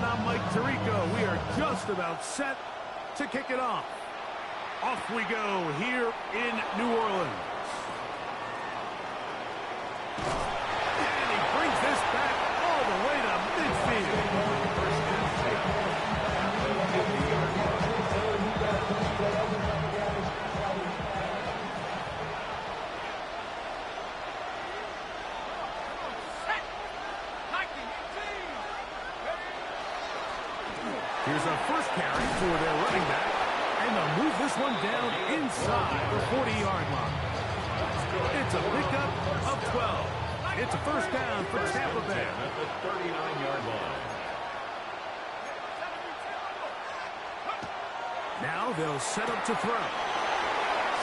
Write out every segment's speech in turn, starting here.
I'm Mike Tirico. We are just about set to kick it off. Off we go here in New Orleans. And he brings this back all the way to midfield. Here's a first carry for their running back, and they'll move this one down inside the 40-yard line. It's a pickup of 12. It's a first down for Tampa Bay. At the 39-yard line. Now they'll set up to throw.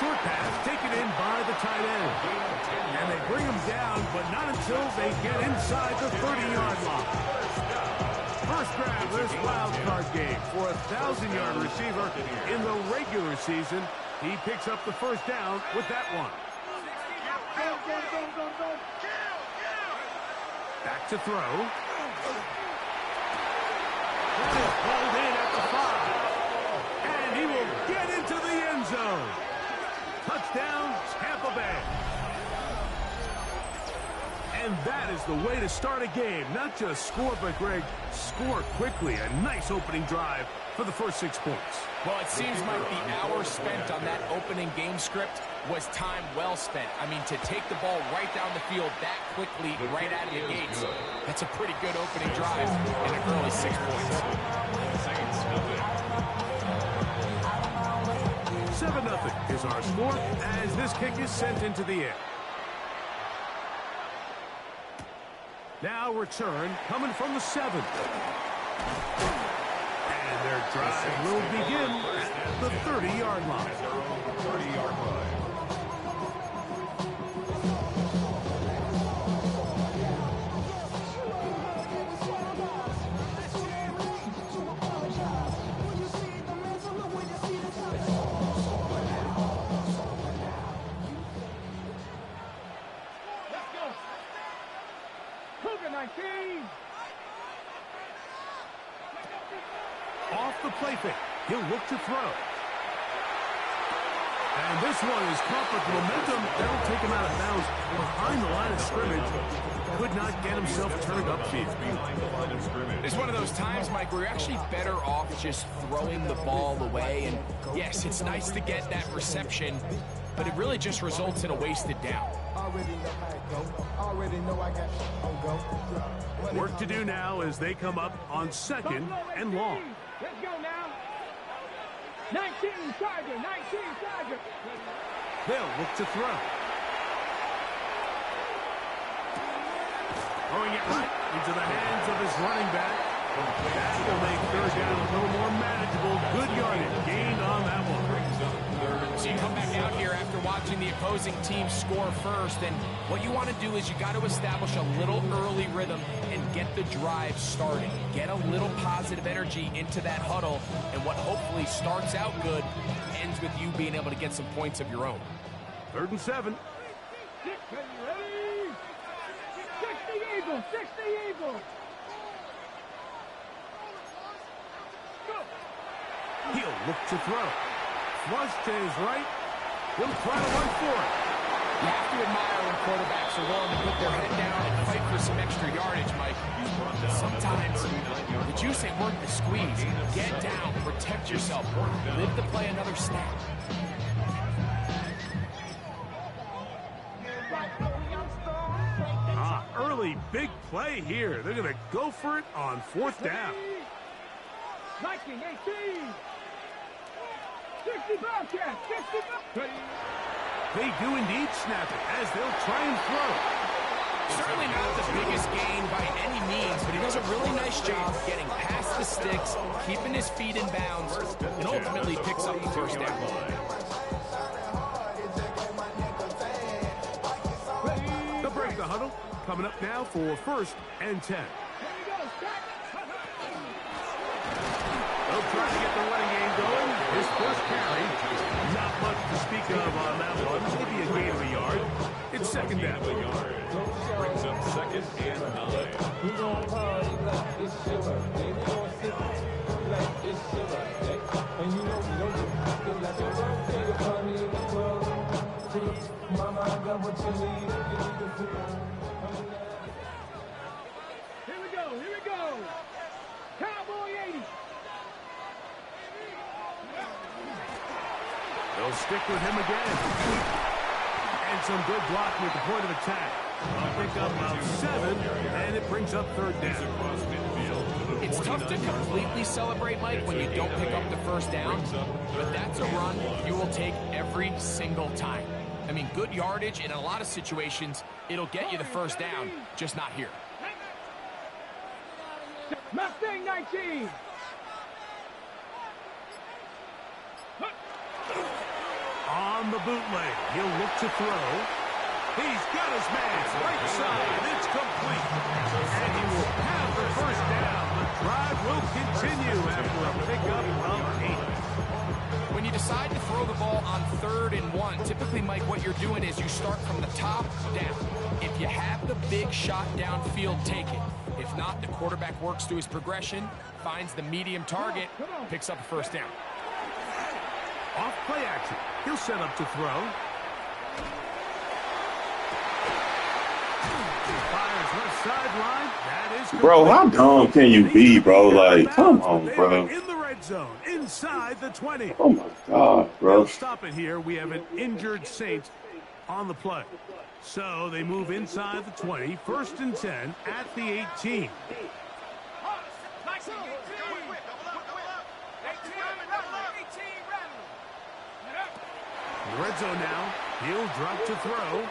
Short pass taken in by the tight end. And they bring him down, but not until they get inside the 30-yard line. First grab this wild card game for a 1,000-yard receiver in the regular season. He picks up the first down with that one. Back to throw. That is pulled in at the 5. And he will get into the end zone. Touchdown, Tampa Bay. And that is the way to start a game. Not just score, but, Greg, score quickly. A nice opening drive for the first 6 points. Well, it seems like the hour spent on that opening game script was time well spent. I mean, to take the ball right down the field that quickly, right out of the gates, that's a pretty good opening drive in an early 6 points. 7-0 is our score as this kick is sent into the air. Now return coming from the 7. And their drive will begin at the 30-yard line. 30-yard line. Off the play fake. He'll look to throw. And this one is caught with momentum. That'll take him out of bounds behind the line of scrimmage. Could not get himself turned upfield. It's one of those times, Mike, where you're actually better off just throwing the ball away. And yes, it's nice to get that reception, but it really just results in a wasted down. Work to do now as they come up on 2nd and long. Let's go now. 19 Charger, 19 Charger. They'll look to throw. Throwing it right into the hands of his running back. That will make third down a little more manageable. Good yardage gained on that one. So you come back out here after watching the opposing team score first, and what you want to do is you got to establish a little early rhythm and get the drive starting. Get a little positive energy into that huddle, and what hopefully starts out good ends with you being able to get some points of your own. 3rd and 7. 60 Eagles, 60 Eagles. He'll look to throw. Flush to his right. He'll try to run for it. You have to admire when quarterbacks are willing to put their head down and fight for some extra yardage, Mike. Sometimes the juice ain't worth the squeeze. Get down, protect yourself, live to play another snap. Early big play here. They're going to go for it on 4th down. 19, 18. 60 Bobcats, 60 Bobcats. They do indeed snap it as they'll try and throw. Certainly not the biggest gain by any means, but he does a really nice job getting past the sticks, keeping his feet in bounds, and ultimately picks up the first down. They'll break the huddle. Coming up now for 1st and 10. They'll try to get the running game going. His first carry, not much to speak of on that one. Maybe a gain of a yard. It's 2nd down. Brings up 2nd and 9. stick with him again. And some good blocking at the point of attack. A pickup of 7, and it brings up third down. It's tough to completely celebrate, Mike, when you don't pick up the first down, but that's a run you will take every single time. I mean, good yardage, and in a lot of situations, it'll get you the first down, just not here. Mustang 19. On the bootleg, he'll look to throw. He's got his man right side. It's complete. And he will have the first down. The drive will continue after a pickup of 8. When you decide to throw the ball on 3rd and 1, typically, Mike, what you're doing is you start from the top down. If you have the big shot downfield, take it. If not, the quarterback works through his progression, finds the medium target, picks up a first down. Off play action. He'll set up to throw. Fires left sideline. That is complete. Bro, how dumb can you be, bro? Like, come on, bro. In the red zone, inside the 20. Oh my God, bro. They'll stop it here. We have an injured Saint on the play. So they move inside the 20. 1st and 10 at the 18. The red zone now. He'll drop to throw.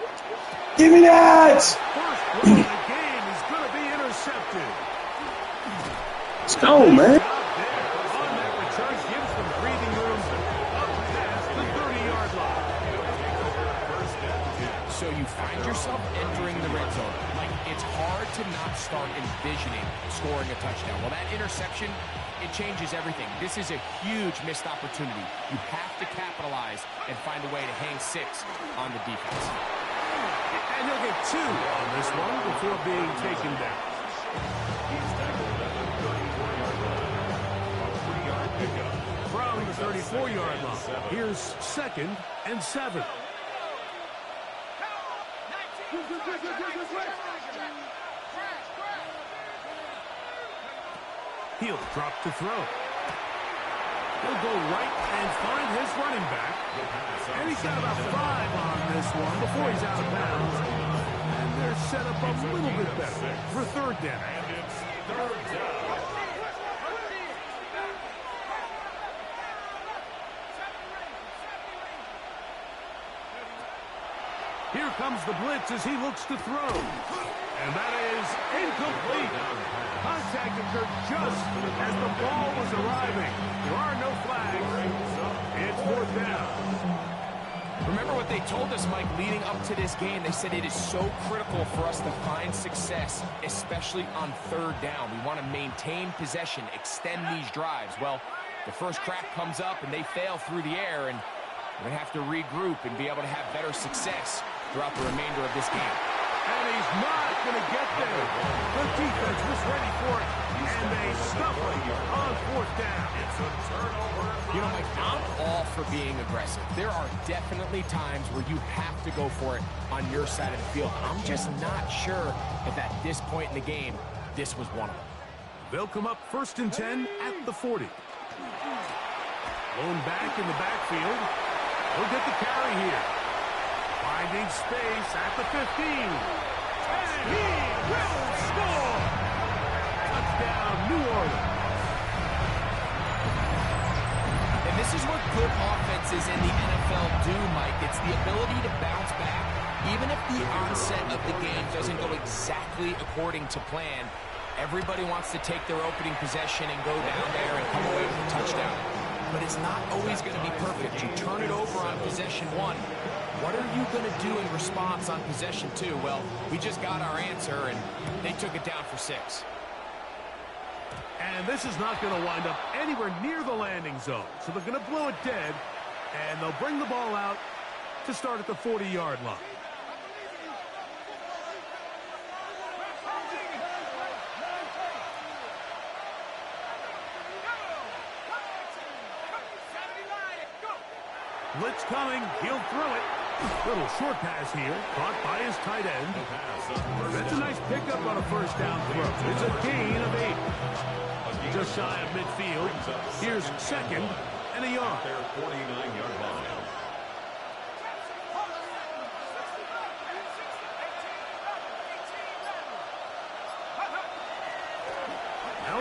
Give me that! First throw of the game is going to be intercepted. Let's go, man. On that return, gives them breathing room up past the 30-yard line. So you find yourself entering the red zone. Like, it's hard to not start envisioning scoring a touchdown. Well, that interception, it changes everything. This is a huge missed opportunity. You have to capitalize and find a way to hang 6 on the defense. And he'll get 2 on this one before being taken down. From the 34-yard line, here's 2nd and 7. He'll drop to throw. He'll go right and find his running back. And he's got about 5 on this one before he's out of bounds. And they're set up a little bit better for 3rd down. Here comes the blitz as he looks to throw. And that is incomplete. Contact occurred just as the ball was arriving. There are no flags. It's 4th down. Remember what they told us, Mike, leading up to this game. They said it is so critical for us to find success, especially on 3rd down. We want to maintain possession, extend these drives. Well, the first crack comes up and they fail through the air, and we're going to have to regroup and be able to have better success throughout the remainder of this game. And he's not going to get there. The defense was ready for it, and they stuff it on 4th down. It's a turnover. You know, Mike, I'm all for being aggressive. There are definitely times where you have to go for it on your side of the field. I'm just not sure if at this point in the game, this was one of them. They'll come up 1st and 10 at the 40. Lone back in the backfield. He'll get the carry here. Finding space at the 15. And he will score! Touchdown, New Orleans. And this is what good offenses in the NFL do, Mike. It's the ability to bounce back. Even if the onset of the game doesn't go exactly according to plan, everybody wants to take their opening possession and go down there and come away with a touchdown. But it's not always going to be perfect. You turn it over on possession 1. What are you going to do in response on possession 2? Well, we just got our answer, and they took it down for 6. And this is not going to wind up anywhere near the landing zone. So they're going to blow it dead, and they'll bring the ball out to start at the 40-yard line. Blitz coming. He'll throw it. Little short pass here. Caught by his tight end. That's a nice pickup on a 1st down throw. It's a gain of 8. Just shy of midfield. Here's 2nd and a yard.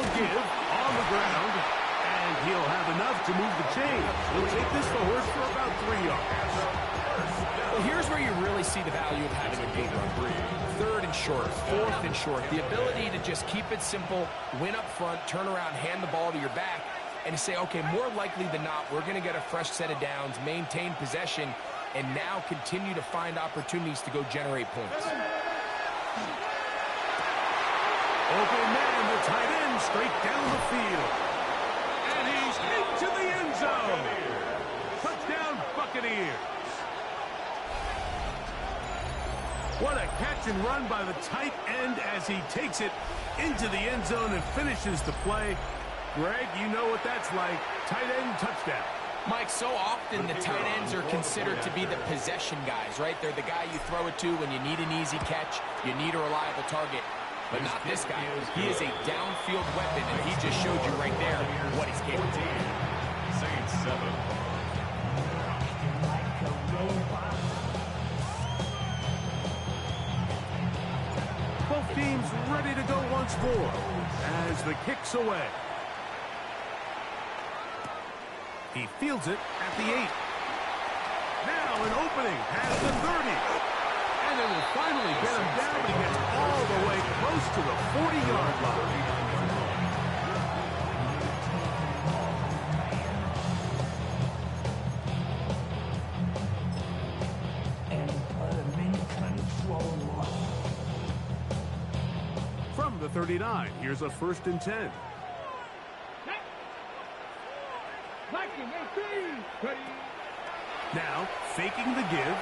They'll give on the ground, and he'll have enough to move the chains. He'll take this forward for about 3 yards. Well, here's where you really see the value of having a big run. 3rd and short, 4th and short. The ability to just keep it simple, win up front, turn around, hand the ball to your back, and say, okay, more likely than not, we're going to get a fresh set of downs, maintain possession, and now continue to find opportunities to go generate points. Open man, the tight end, straight down the field. And he's into the end zone. Touchdown, Buccaneers. What a catch and run by the tight end as he takes it into the end zone and finishes the play. Greg, you know what that's like. Tight end touchdown. Mike, so often the tight ends are considered to be the possession guys, right? They're the guy you throw it to when you need an easy catch, you need a reliable target. But not this guy. He is a downfield weapon, and he just showed you right there what he's capable of. Saints 7. Both teams ready to go once more as the kick's away. He fields it at the 8. Now an opening at the 30. And it will finally get him down, but he gets all the way close to the 40-yard line. From the 39, here's a 1st and 10. Now, faking the give.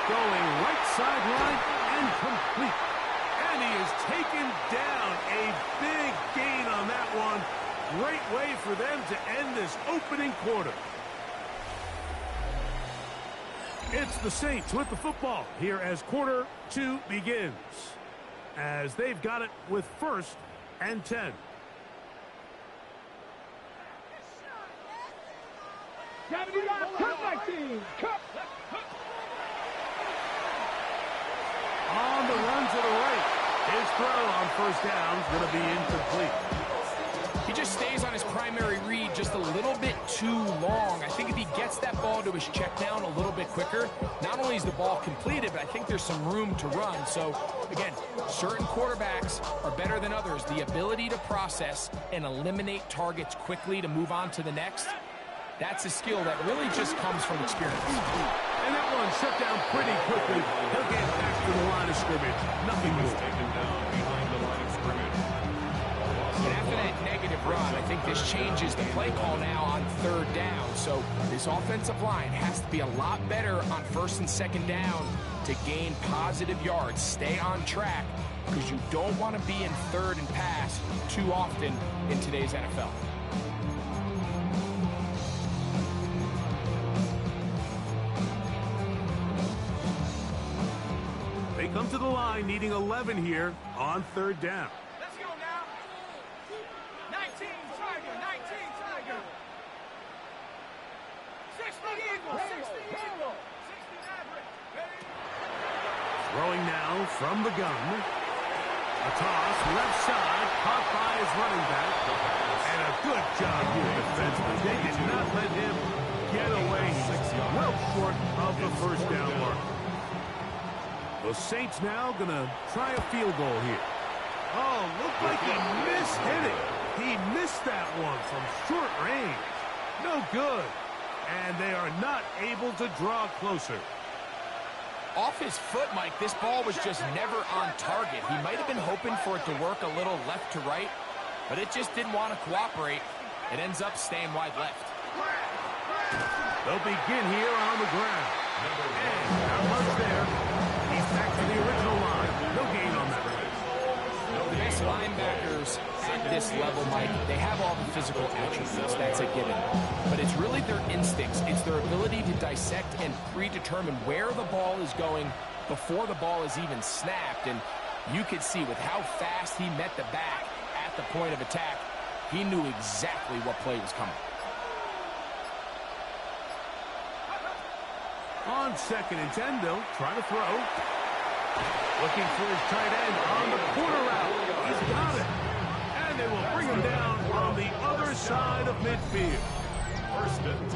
Going right sideline and complete. And he is taken down. A big gain on that one. Great way for them to end this opening quarter. It's the Saints with the football here as quarter 2 begins. As they've got it with 1st and 10. On the run to the right. His throw on 1st down is going to be incomplete. He just stays on his primary read just a little bit too long. I think if he gets that ball to his check down a little bit quicker, not only is the ball completed, but I think there's some room to run. So, again, certain quarterbacks are better than others. The ability to process and eliminate targets quickly to move on to the next, that's a skill that really just comes from experience. And that one shut down pretty quickly. He'll get back to the line of scrimmage. Nothing more. Taken down behind the line of scrimmage. And after that negative run, I think this changes the play call now on 3rd down. So this offensive line has to be a lot better on 1st and 2nd down to gain positive yards. Stay on track because you don't want to be in 3rd and pass too often in today's NFL. They come to the line needing 11 here on 3rd down. Let's go now. 19 Tiger, 19 Tiger. 60 Eagle, 60 Eagle, 60 Maverick. Throwing now from the gun. A toss, left side, caught by his running back. And a good job here defensively. They did not let him get away. Well short of the 1st down mark. The Saints now going to try a field goal here. Oh, looked like he missed hitting. He missed that one from short range. No good. And they are not able to draw closer. Off his foot, Mike, this ball was just never on target. He might have been hoping for it to work a little left to right, but it just didn't want to cooperate. It ends up staying wide left. They'll begin here on the ground. And not much there. He's back to the original line. No gain on that. The best linebackers at this level, Mike, they have all the physical attributes. That's a given. But it's really their instincts. It's their ability to dissect and predetermine where the ball is going before the ball is even snapped. And you could see with how fast he met the back at the point of attack, he knew exactly what play was coming. On 2nd and 10, they'll try to throw. Looking for his tight end on the corner route. He's got it. And they will bring him down on the other side of midfield.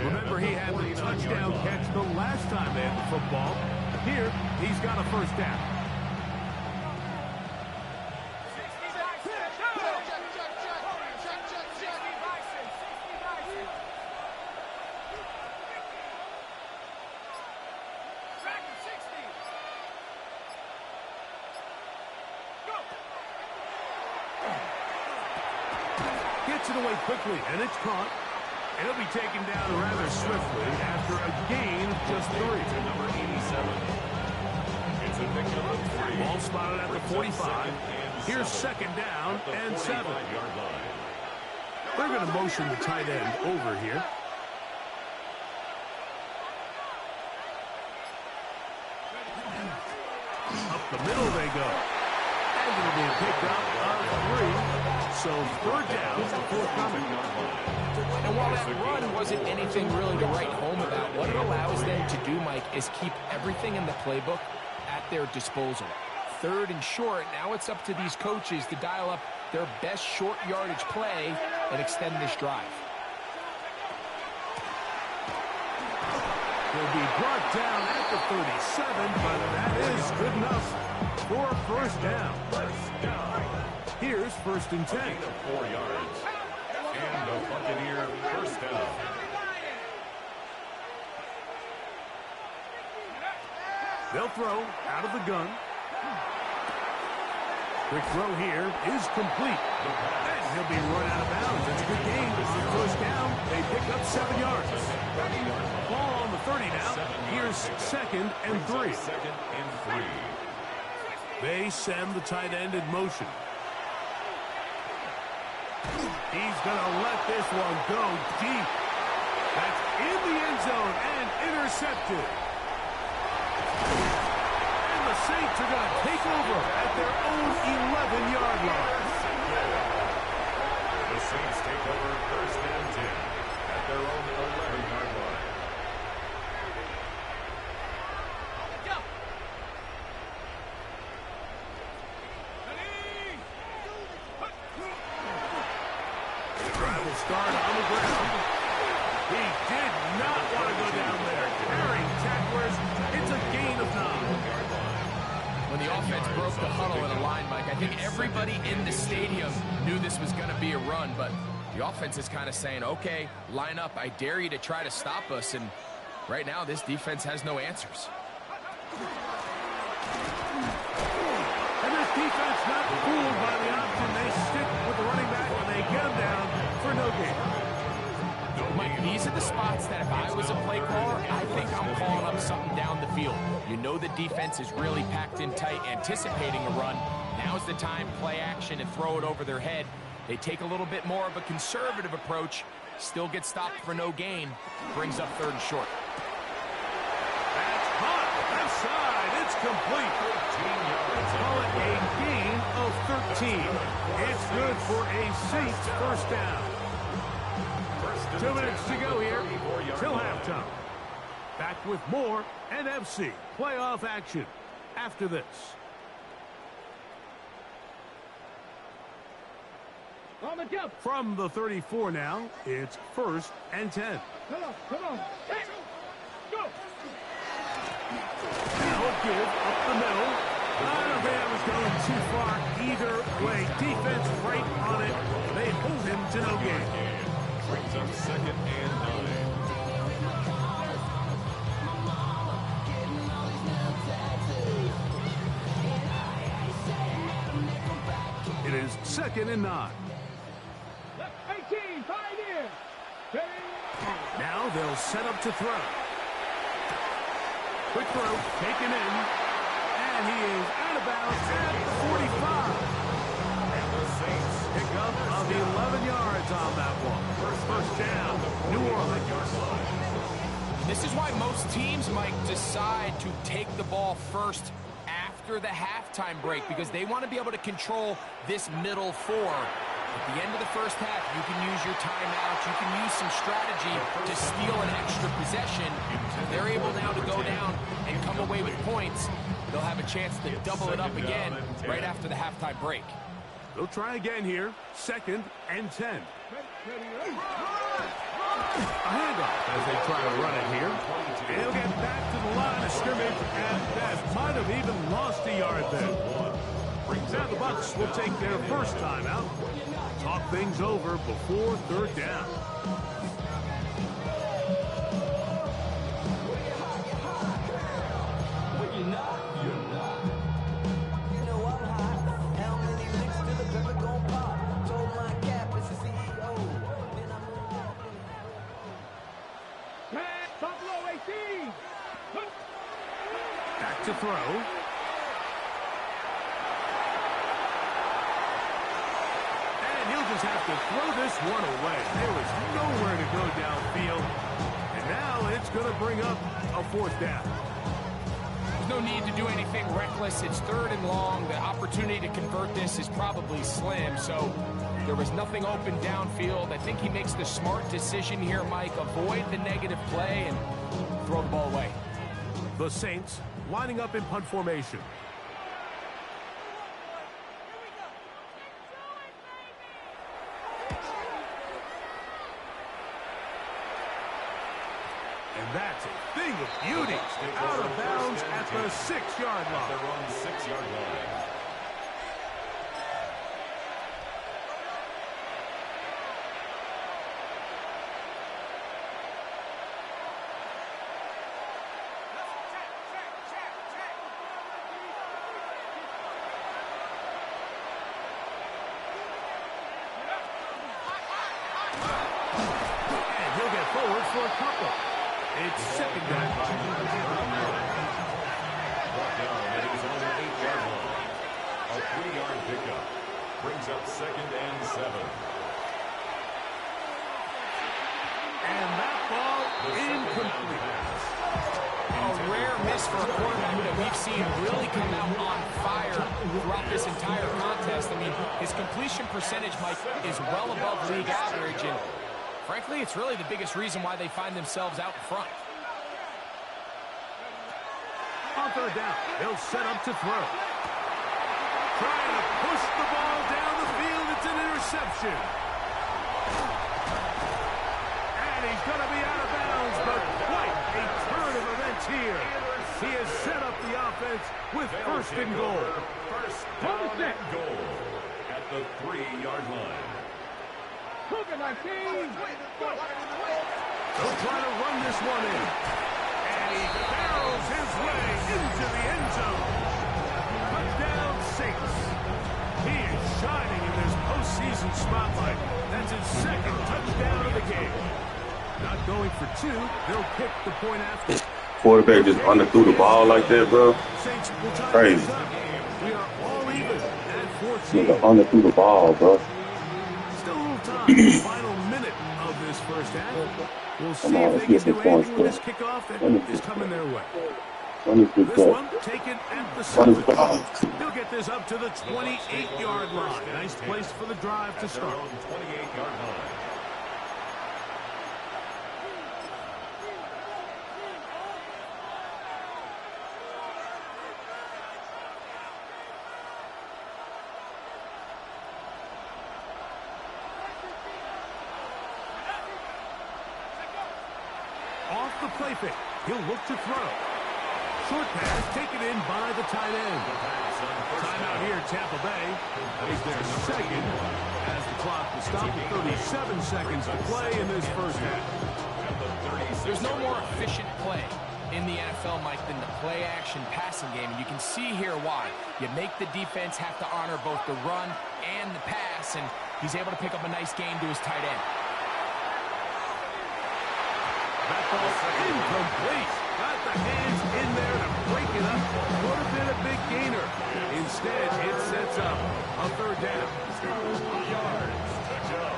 Remember, he had the touchdown catch the last time they had the football. Here, he's got a first down. Gets it away quickly, and it's caught. And it'll be taken down rather swiftly after a gain of just 3. Number 87. It's a pickup of 3. Ball spotted at the 45. Here's second down and 7. They're going to motion the tight end over here. Up the middle they go. And it'll be a pickup of 3. So third down forthcoming. And while that run wasn't anything really to write home about, what it allows them to do, Mike, is keep everything in the playbook at their disposal. Third and short, now it's up to these coaches to dial up their best short yardage play and extend this drive. He'll be brought down at the 37, but that is good enough for a first down. Here's first and 10. 4 yards. And the Buccaneer first down. They'll throw out of the gun. Quick throw here is complete. And he'll be run out of bounds. It's a good game. On first down, they pick up 7 yards. Ball on the 30 now. Here's second and 3. Second and 3. They send the tight end in motion. He's going to let this one go deep. That's in the end zone and intercepted. And the Saints are going to take over at their own 11-yard line. The Saints take over first and 10 at their own 11-yard line. Start on the ground. He did not want to go down there. Carrying tacklers. It's a gain of 9. When the offense broke the huddle in a line, Mike, I think everybody in the stadium knew this was going to be a run, but the offense is kind of saying, okay, line up. I dare you to try to stop us, and right now this defense has no answers. And this defense not fooled by the option. They stick with the running back and they get him down for no gain. Mike, these are the spots that if I was a play caller, I think I'm calling up something down the field. You know the defense is really packed in tight, anticipating a run. Now's the time, play action and throw it over their head. They take a little bit more of a conservative approach, still get stopped for no gain, brings up third and short. That's hot. Left side. It's complete. 13 yards. Call it a gain of 13. It's good for a Saints first down. 2 minutes to go here till halftime. Back with more NFC playoff action after this. On the jump. From the 34 now, it's first and 10. Come on. Hey, go. Now a give up the middle. I don't think that was going too far either way. Defense right on it. They hold him to no gain. Brings up second and 9. It is second and 9. 18, Pioneer. Now they'll set up to throw. Quick throw, taken in. And he is out of bounds at the 45. And the Saints Pick up of 11 yards on that one. First down, New Orleans. This is why most teams might decide to take the ball first after the halftime break, because they want to be able to control this middle four. At the end of the first half, you can use your timeout. You can use some strategy to steal an extra possession. If they're able now to go down and come away with points, they'll have a chance to double it up again right after the halftime break. They'll try again here. 2nd and 10. A handoff as they try to run it here. They'll get back to the line of scrimmage at best. Might have even lost a yard there. Now the Bucs will take their first time out. Talk things over before 3rd down. Back to throw. And he'll just have to throw this one away. There was nowhere to go downfield. And now it's going to bring up a 4th down. There's no need to do anything reckless. It's 3rd and long. The opportunity to convert this is probably slim. So there was nothing open downfield. I think he makes the smart decision here, Mike. Avoid the negative play and throw the ball away. The Saints lining up in punt formation. And that's a thing of beauty. Out of bounds at the 6-yard line. Their own 6-yard line. Forward for a couple. It's 2nd down. Brought down at his own 8-yard line. A 3-yard pickup. Brings up 2nd and 7. And that ball incomplete. A rare miss for a quarterback that we've seen really come out on fire throughout this entire contest. I mean, his completion percentage, Mike, is well above league average, and frankly, it's really the biggest reason why they find themselves out in front. On 3rd down, they'll set up to throw. Trying to push the ball down the field. It's an interception. And he's going to be out of bounds, but quite a turn of events here. He has set up the offense with 1st and goal. First down and goal at the 3-yard line. Cougar 19. They'll try to run this one in. And he barrels his way into the end zone. Touchdown Saints. He is shining in this postseason spotlight. That's his 2nd touchdown of the game. Not going for 2. They'll kick the point after. Quarterback just underthrew the ball like that, bro. Saints will tie Crazy. this up. We are all even at 14. Nigga underthrew the ball, bro. Still a little time. Final minute of this first half. We'll see on, if let's they get can do some points, anything with this bro. kickoff that is coming their way. This one taken at the 7. He'll get this up to the 28-yard line. Nice place for the drive to start. 28-yard line. Off the play fake. He'll look to throw. Short pass taken in by the tight end. Timeout here, Tampa Bay. Is their 2nd as the clock will stop at 37 seconds to play in this first half. There's no more efficient play in the NFL, Mike, than the play-action passing game. And you can see here why. You make the defense have to honor both the run and the pass, and he's able to pick up a nice gain to his tight end. That ball incomplete. Got the hands in there to break it up. Would have been a big gainer. Instead, it sets up a 3rd down. 2 yards to go.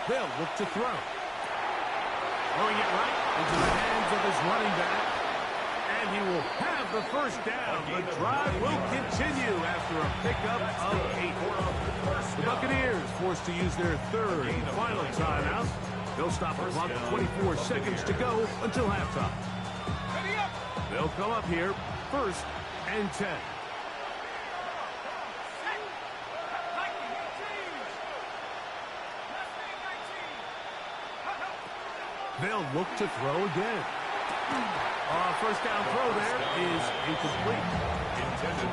They'll look to throw. Throwing it right into the hands of his running back. And he will have the first down. The drive will continue after a pickup of 8. The Buccaneers forced to use their 3rd and final timeout. They'll stop the clock with 24 seconds to go until halftime. They'll come up here, 1st and 10. They'll look to throw again. First down throw there is incomplete.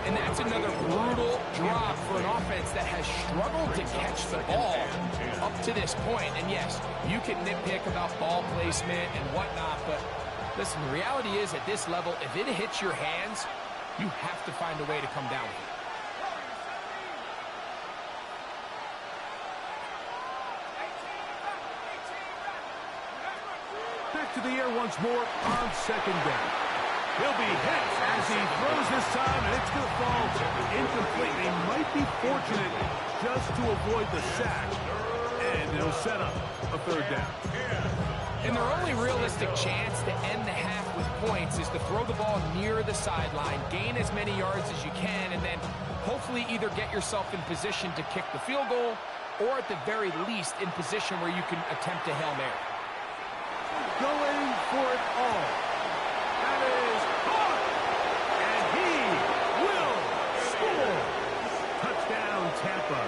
And that's another brutal drop for an offense that has struggled to catch the ball up to this point. And yes, you can nitpick about ball placement and whatnot, but listen, the reality is at this level, if it hits your hands, you have to find a way to come down with it. Back to the air once more on 2nd down. He'll be hit as he throws this time, and it's going to fall incomplete. They might be fortunate just to avoid the sack, and it'll set up a 3rd down. And their only realistic chance to end the half with points is to throw the ball near the sideline, gain as many yards as you can, and then hopefully either get yourself in position to kick the field goal or at the very least in position where you can attempt a Hail Mary. Going for it all. That is caught. And he will score. Touchdown, Tampa.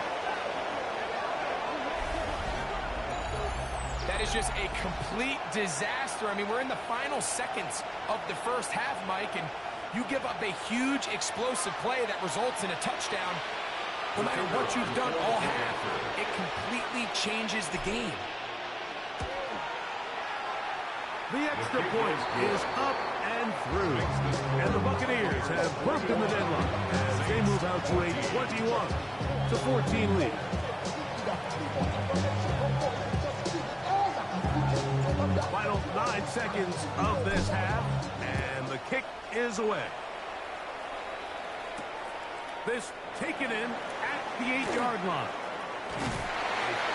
That is just a complete disaster. I mean, we're in the final seconds of the first half, Mike, and you give up a huge explosive play that results in a touchdown. No matter what you've done all half, it completely changes the game. The extra point is up and through. And the Buccaneers have broken the deadlock as they move out to a 21-14 lead. Final 9 seconds of this half, and the kick is away. This taken in at the 8-yard line.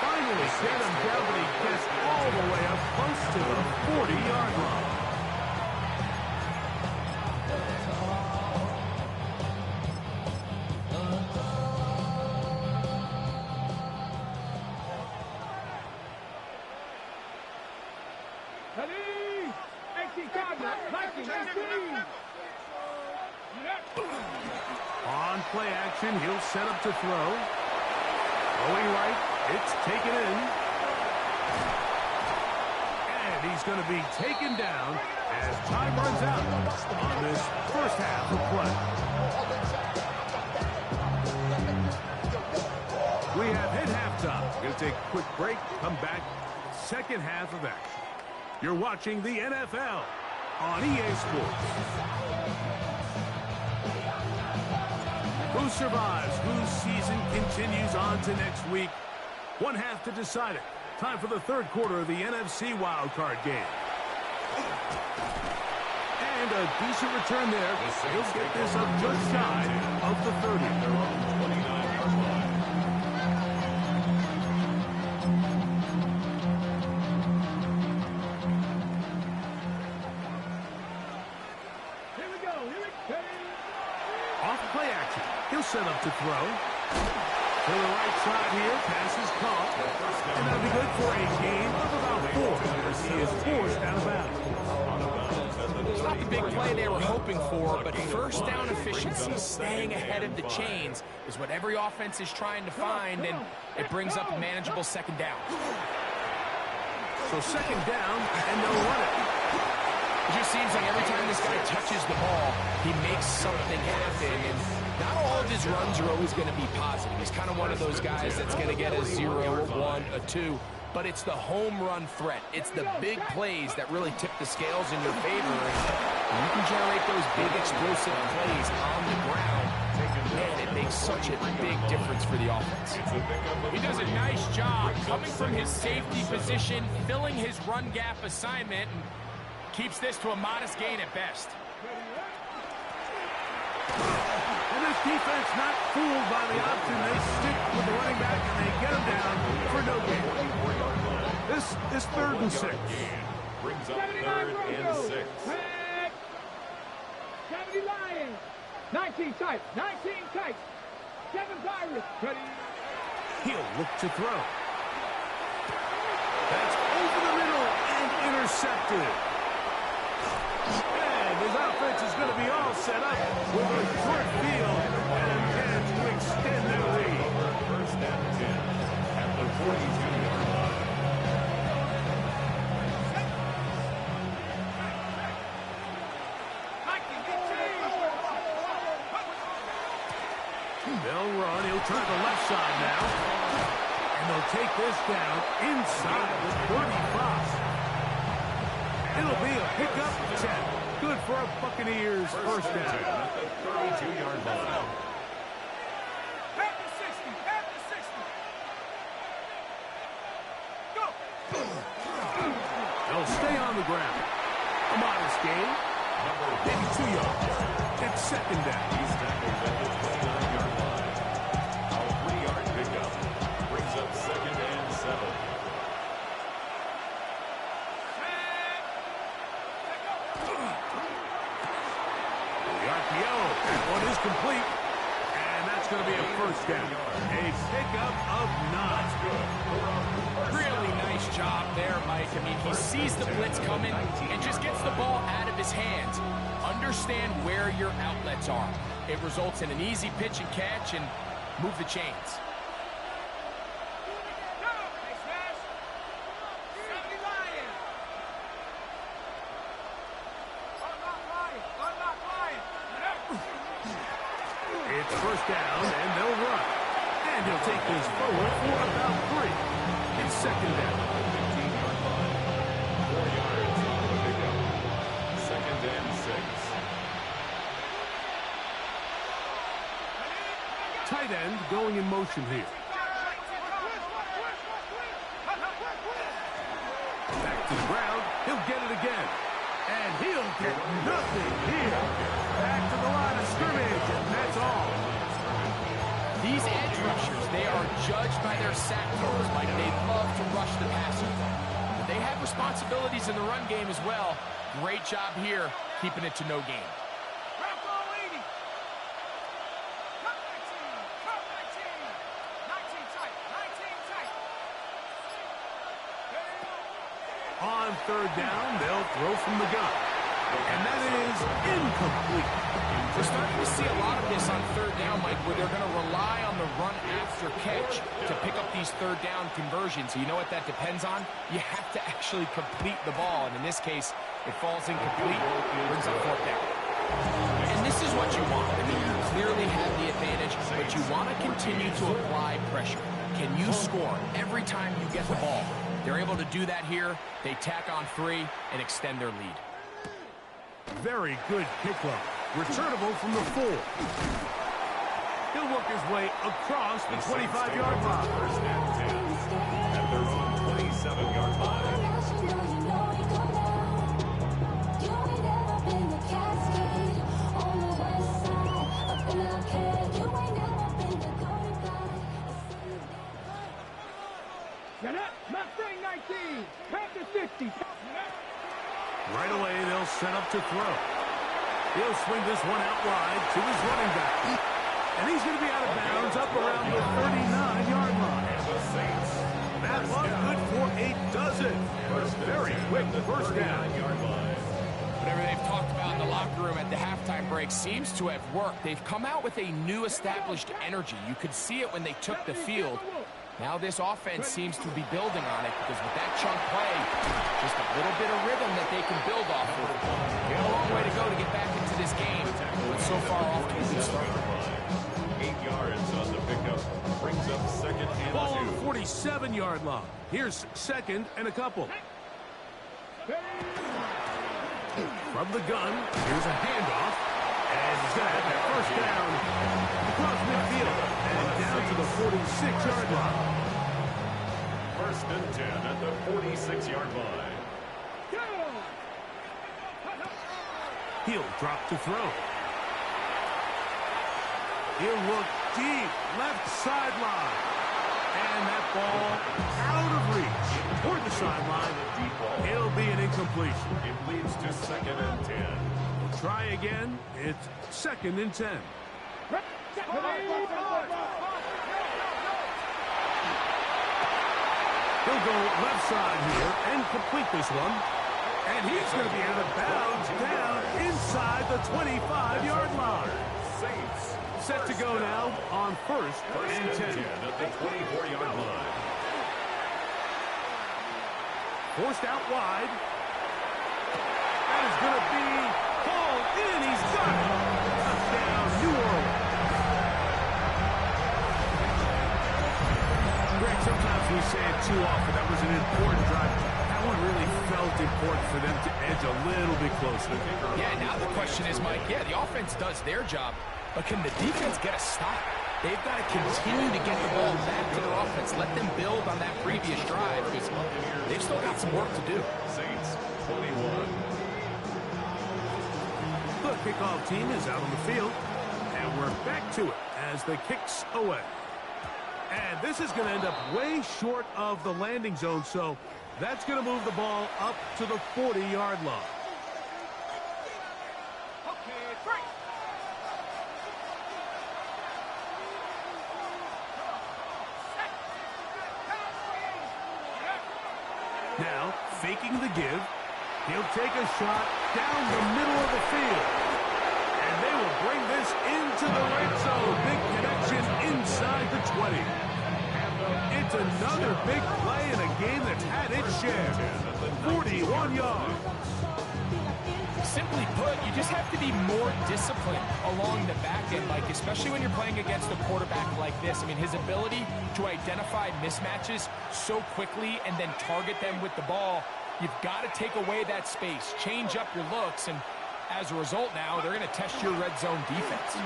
Finally get him down, but he gets all the way up close to the 40-yard line. Ready? 18 Cardinals, 19, 19. On play action, he'll set up to throw. Going right, it's taken in. And he's going to be taken down as time runs out on this first half of play. We have hit halftime. Going to take a quick break, come back, second half of action. You're watching the NFL on EA Sports. Who survives? Whose season continues on to next week? One half to decide it. Time for the 3rd quarter of the NFC Wildcard game. And a decent return there. He'll get this up just shy of the 30. They're on the 29-yard line. Here we go. Off play action. He'll set up to throw. To the right side here, pass is caught. And that'll be good for a gain of about 4 as he is forced out of bounds. It's not the big play they were hoping for, but first down efficiency, staying ahead of the chains, is what every offense is trying to find, and it brings up a manageable 2nd down. So 2nd down, and they'll run it. It just seems like every time this guy touches the ball, he makes something happen, and not all of his runs are always going to be positive. He's kind of one of those guys that's going to get a 0, a 1, a 2, but it's the home run threat. It's the big plays that really tip the scales in your favor, and you can generate those big explosive plays on the ground. Man, it makes such a big difference for the offense. He does a nice job coming from his safety position, filling his run gap assignment, and keeps this to a modest gain at best. And this defense not fooled by the option. They stick with the running back and they get him down for no gain. This is 3rd and 6. Brings up 3rd and 6. 70 Lions. 19 tight. 19 tight. 7 Pirates. Ready? He'll look to throw. That's over the aggressive. And his offense is going to be all set up with a short field and a chance to extend their lead. First and 10 at the 42-yard line. They'll run. He'll try the left side now. And they'll take this down inside the 35. It'll be a pickup 10. Good for a Buccaneers first down. At the 32-yard line. After 60, after 60. Go. They'll stay on the ground. A modest gain. Maybe 2 yards. It's second down. He's tackled at the 29-yard line. A 3-yard pickup brings up second and 7. The RPO. That one is complete. And that's going to be a first down. A pickup of 9. Really nice job there, Mike. I mean, he sees the blitz coming and just gets the ball out of his hands. Understand where your outlets are. It results in an easy pitch and catch and move the chains. It's first down, and they'll run. And he'll take this forward for about 3. It's second down. 15-yard line. 4 yards on the pickup. Second and 6. Tight end going in motion here. Back to the ground. He'll get it again. And he'll get nothing here. Back to the line of scrimmage, and that's all. These edge rushers, they are judged by their sack totals. Like, they love to rush the passer. But they have responsibilities in the run game as well. Great job here, keeping it to no gain. On third down, they'll throw from the gun. And that is incomplete. We're starting to see a lot of this on third down, Mike, where they're going to rely on the run after catch to pick up these third down conversions. So you know what that depends on? You have to actually complete the ball. And in this case, it falls incomplete, brings up fourth down. And this is what you want. I mean, you clearly have the advantage, but you want to continue to apply pressure. Can you score every time you get the ball? They're able to do that here. They tack on 3 and extend their lead. Very good kickoff. Returnable from the 4. He'll work his way across the 25-yard line. First and 10 at their own 27-yard line. Mustang 19, after 60. Right away, they'll set up to throw. He'll swing this one out wide to his running back. And he's going to be out of bounds up around the 39-yard line. That was good for a dozen. Very quick first down. Whatever they've talked about in the locker room at the halftime break seems to have worked. They've come out with a new established energy. You could see it when they took the field. Now this offense seems to be building on it because with that chunk play, just a little bit of rhythm that they can build off of. They have a long way to go to get back into this game, but so far off to a good start. 8 yards on the pickup. Brings up second and Ball on 2. the 47-yard line. Here's second and a couple. From the gun, here's a handoff. And he's going to have that first down across midfield and down to the 46-yard line. First and 10 at the 46-yard line. He'll drop to throw. He'll look deep, left sideline. And that ball out of reach toward the sideline. It'll be an incompletion. It leads to second and 10. We'll try again. It's second and 10. He'll go left side here and complete this one. And he's going to be out of bounds down inside the 25-yard line. Saints. Set to go now on first and 10. At the 24-yard line. Forced out wide. That is going to be hauled in. He's got it. Touchdown, New Orleans. Greg, sometimes we say it too often. That was an important drive. That one really felt important for them to edge a little bit closer. Yeah, now the question is, Mike, the offense does their job, but can the defense get a stop? They've got to continue to get the ball back to their offense. Let them build on that previous drive because they've still got some work to do. Saints 21. The kickoff team is out on the field, and we're back to it as the kicks away. And this is going to end up way short of the landing zone, so that's going to move the ball up to the 40-yard line. Now, faking the give, he'll take a shot down the middle of the field. And they will bring this into the red zone. Big connection inside the 20. It's another big play in a game that's had its share. 41 yards. Simply put, you just have to be more disciplined along the back end, Mike, especially when you're playing against a quarterback like this. I mean, his ability to identify mismatches so quickly and then target them with the ball, you've got to take away that space, change up your looks, and as a result now, they're going to test your red zone defense.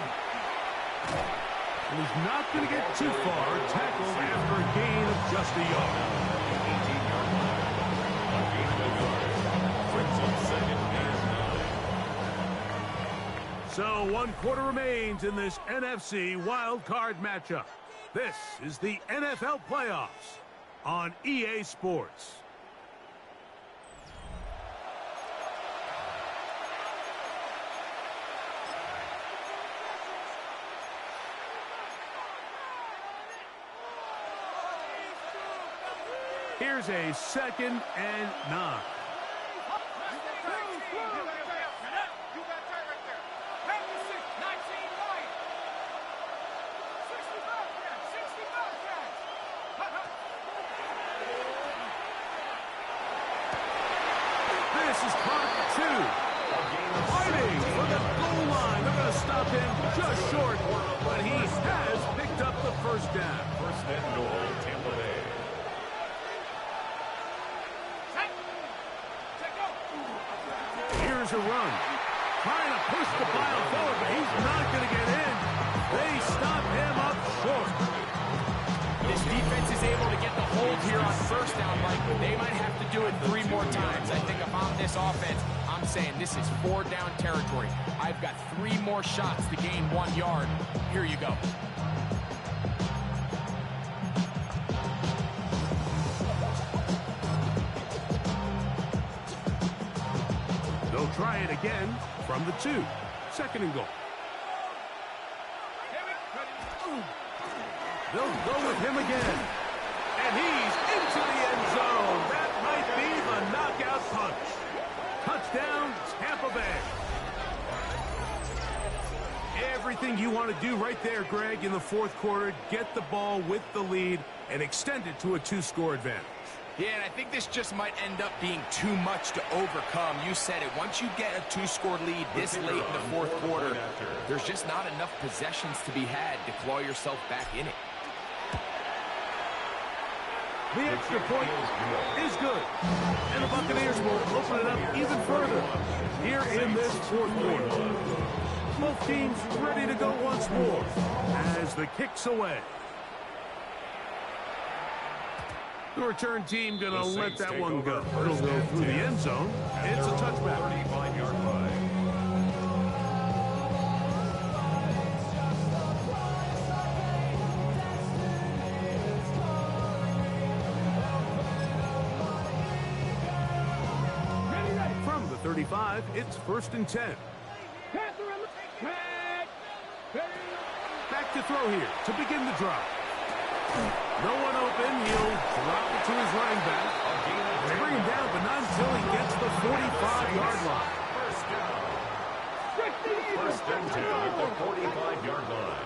And he's not going to get too far. Tackled after a gain of just a yard. 18-yard line. A gain of a yard. Brings up second and 9. So 1 quarter remains in this NFC Wildcard matchup. This is the NFL playoffs on EA Sports. Here's a 2nd and 9. This is caught 2. Fighting for the goal line. They're going to stop him just short, but he has picked up the first down. First and goal, Tampa Bay. Here's a run. Trying to push the pile forward, but he's not going to get in. They stop him up short. This defense is able to get the hold here on first down, Mike, but they might have to do it 3 more times. I think if I'm this offense, I'm saying this is 4-down territory. I've got 3 more shots to gain 1 yard. Here you go. They'll try it again from the 2. 2nd and goal. They'll go with him again. And he's into the end zone. That might be the knockout punch. Touchdown, Tampa Bay. Everything you want to do right there, Greg, in the 4th quarter. Get the ball with the lead and extend it to a 2-score advantage. Yeah, and I think this just might end up being too much to overcome. You said it. Once you get a 2-score lead this late in the 4th quarter, there's just not enough possessions to be had to claw yourself back in it. The extra point is good. And the Buccaneers will open it up even further here in this 4th quarter. Both teams ready to go once more as the kick's away. The return team going to let that one go. It'll go through the end zone. It's a touchback. 35-yard line. From the 35, it's 1st and 10. Back to throw here to begin the drive. No one open. He'll drop it to his running back. They bring him down, but not until he gets the 45-yard line. First and 10 at the 45-yard line.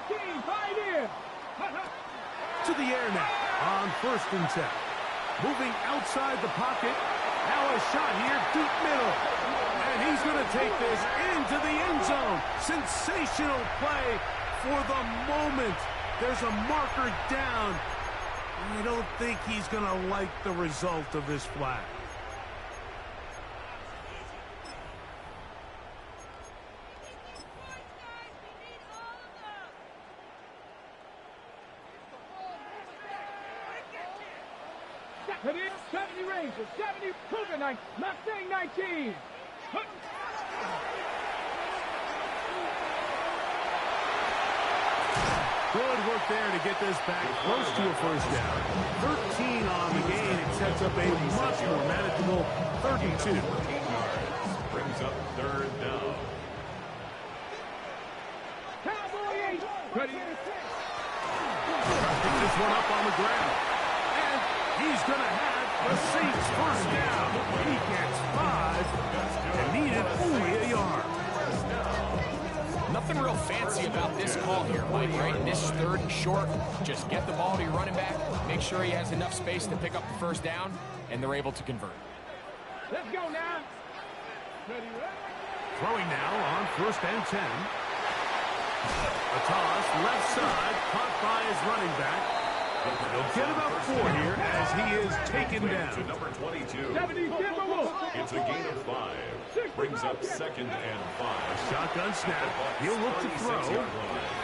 18, pioneer. To the air now on first and 10. Moving outside the pocket. Now a shot here, deep middle. And he's going to take this into the end zone. Sensational play for the moment. There's a marker down. I don't think he's going to like the result of this flag. Put in 70 Rangers, 70 Cougar 9, Mustang 19. Good work there to get this back close to a first down. 13 on the gain. It sets up a much more manageable 32. 14 yards. Brings up third down. Cowboy 8. Ready. Pick this one up on the ground. And he's going to have the Saints first down. He gets 5 and needed only a yard. Nothing real fancy about this call here, Mike, right? This third and short, just get the ball to your running back, make sure he has enough space to pick up the first down, and they're able to convert. Let's go now. Ready, Throwing now on first and 10. A toss, left side, caught by his running back. He'll get about 4 here as he is taken down. To number 22. 70 Timberwolves. It's a gain of 5. Brings up second and 5. Shotgun snap. He'll look to throw.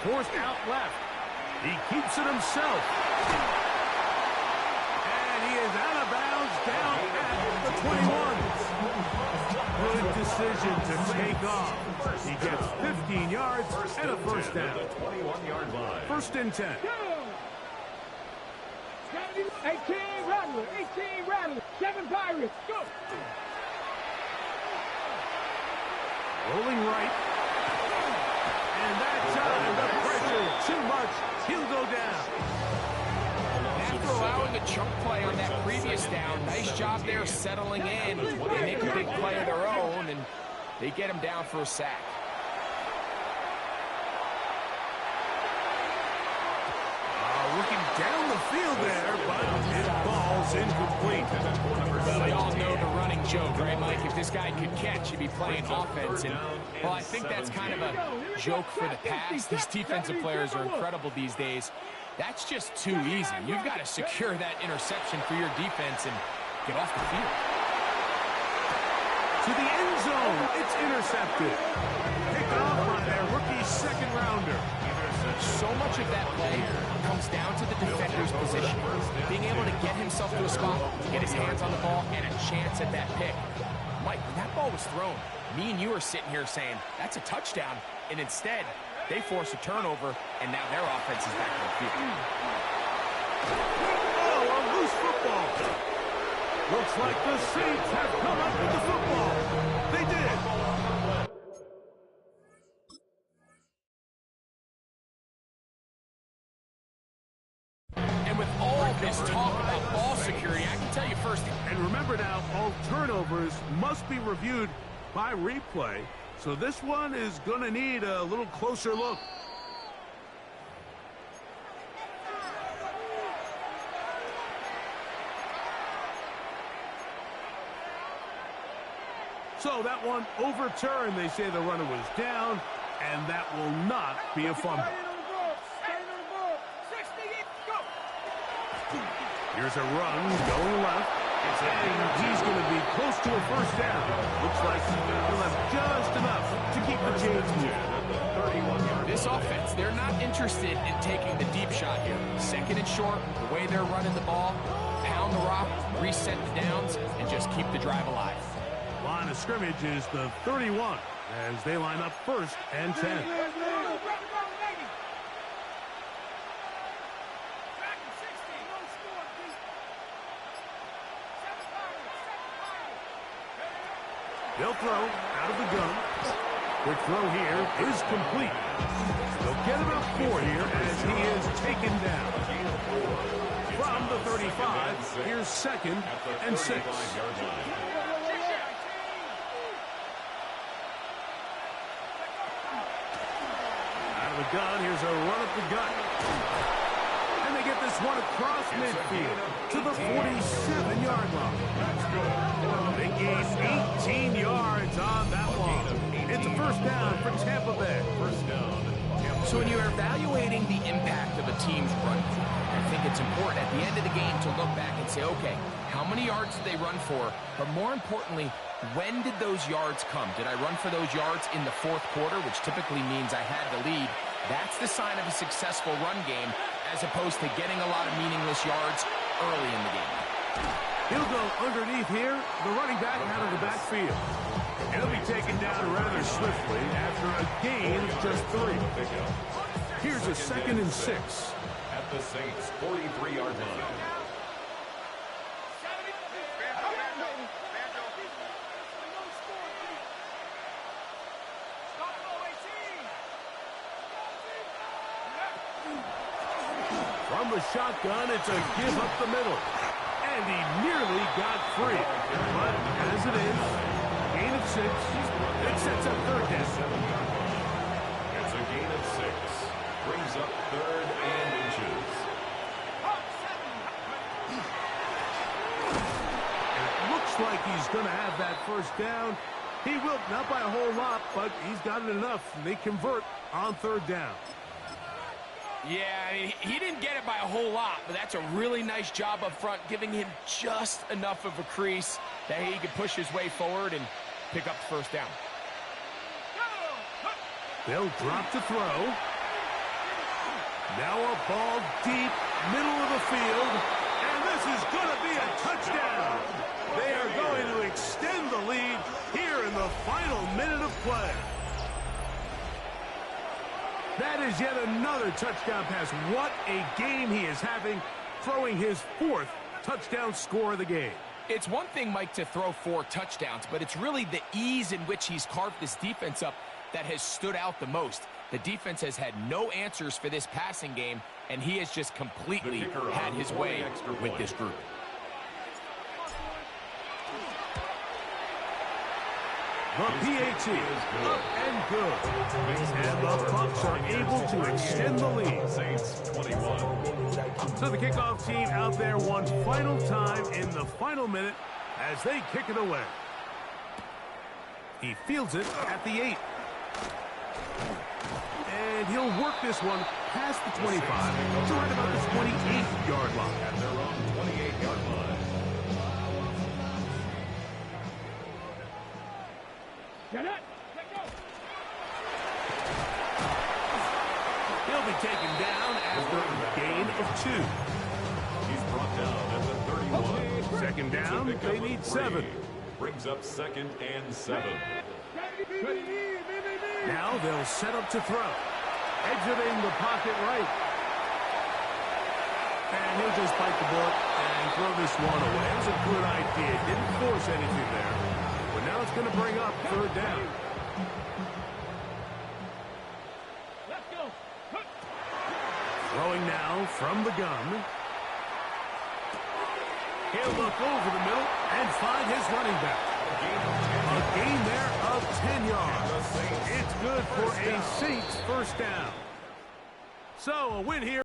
Forced out left. He keeps it himself. And he is out of bounds down at the 21. Good decision to take off. He gets 15 yards and a first down. 21-yard line. First and 10. 18 Rattler, 18 Rattler, 7 Pirates, go! Rolling right. And that time, the pressure too much. He'll go down. After allowing a chunk play on that previous down, nice job there settling in. They make a big play of their own, and they get him down for a sack. Looking down the field there, but his ball's incomplete. Well, we all know the running joke, right, Mike? If this guy could catch, he'd be playing offense. And, well, I think that's kind of a joke for the past. These defensive players are incredible these days. That's just too easy. You've got to secure that interception for your defense and get off the field. To the end zone, it's intercepted. Pick off by their rookie second rounder. So much of that play comes down to the defender's position. Being able to get himself to a spot, get his hands on the ball, and a chance at that pick. Mike, when that ball was thrown, me and you are sitting here saying, that's a touchdown. And instead, they force a turnover, and now their offense is back on the field. Oh, a loose football. Looks like the Saints have come up with the football. They did. And with all this talk about ball security, I can tell you first. And remember now, all turnovers must be reviewed by replay. So this one is going to need a little closer look. So that one overturned. They say the runner was down, and that will not be a fumble. Here's a run going left. And he's going to be close to a first down. Looks like he'll have just enough to keep the chains moving. This offense, they're not interested in taking the deep shot here. Second and short, the way they're running the ball, pound the rock, reset the downs, and just keep the drive alive. Line of scrimmage is the 31 as they line up first and 10. They'll throw out of the gun. Quick throw here is complete. They'll get about 4 here as he is taken down. From the 35, Here's 2nd and 6. Out of the gun, here's a run up the gut. And they get this one across midfield to the 47-yard line. They gain 18 yards on that one. It's a first down for Tampa Bay. First down. So when you're evaluating the impact of a team's run, I think it's important at the end of the game to look back and say, okay, how many yards did they run for? But more importantly, when did those yards come? Did I run for those yards in the fourth quarter, which typically means I had the lead? That's the sign of a successful run game, as opposed to getting a lot of meaningless yards early in the game. He'll go underneath here, the running back out of the backfield. He'll be taken down rather swiftly after a gain of just 3. Here's a 2nd and 6. At the Saints' 43-yard line. From the shotgun, it's a give up the middle. And he nearly got free. But as it is, gain of 6. It sets up 3rd down. It's a gain of 6. Brings up 3rd and inches. It looks like he's going to have that first down. He will, not by a whole lot, but he's got it enough. They convert on 3rd down. Yeah, I mean, he didn't get it by a whole lot, but that's a really nice job up front, giving him just enough of a crease that he could push his way forward and pick up the first down. They'll drop to throw. Now a ball deep, middle of the field, and this is going to be a touchdown. They are going to extend the lead here in the final minute of play. That is yet another touchdown pass. What a game he is having, throwing his 4th touchdown score of the game. It's one thing, Mike, to throw 4 touchdowns, but it's really the ease in which he's carved this defense up that has stood out the most. The defense has had no answers for this passing game, and he has just completely had his way with this group. The PAT up and good. And the Bucs are able to extend the lead. Saints 21. So the kickoff team out there one final time in the final minute as they kick it away. He fields it at the 8. And he'll work this one past the 25 to right about the 28-yard line. At their own 28-yard line. Get it. Let go. He'll be taken down after a gain of 2. He's brought down at the 31. Second down, they need 7. Brings up 2nd and 7. Now they'll set up to throw. Exiting the pocket right. And he'll just bite the bullet and throw this one away. It was a good idea. Didn't force anything there. But now it's going to bring up 3rd down. Let's go. Throwing now from the gun. He'll look over the middle and find his running back. A gain there of 10 yards. It's good for a Saints first down. So a win here.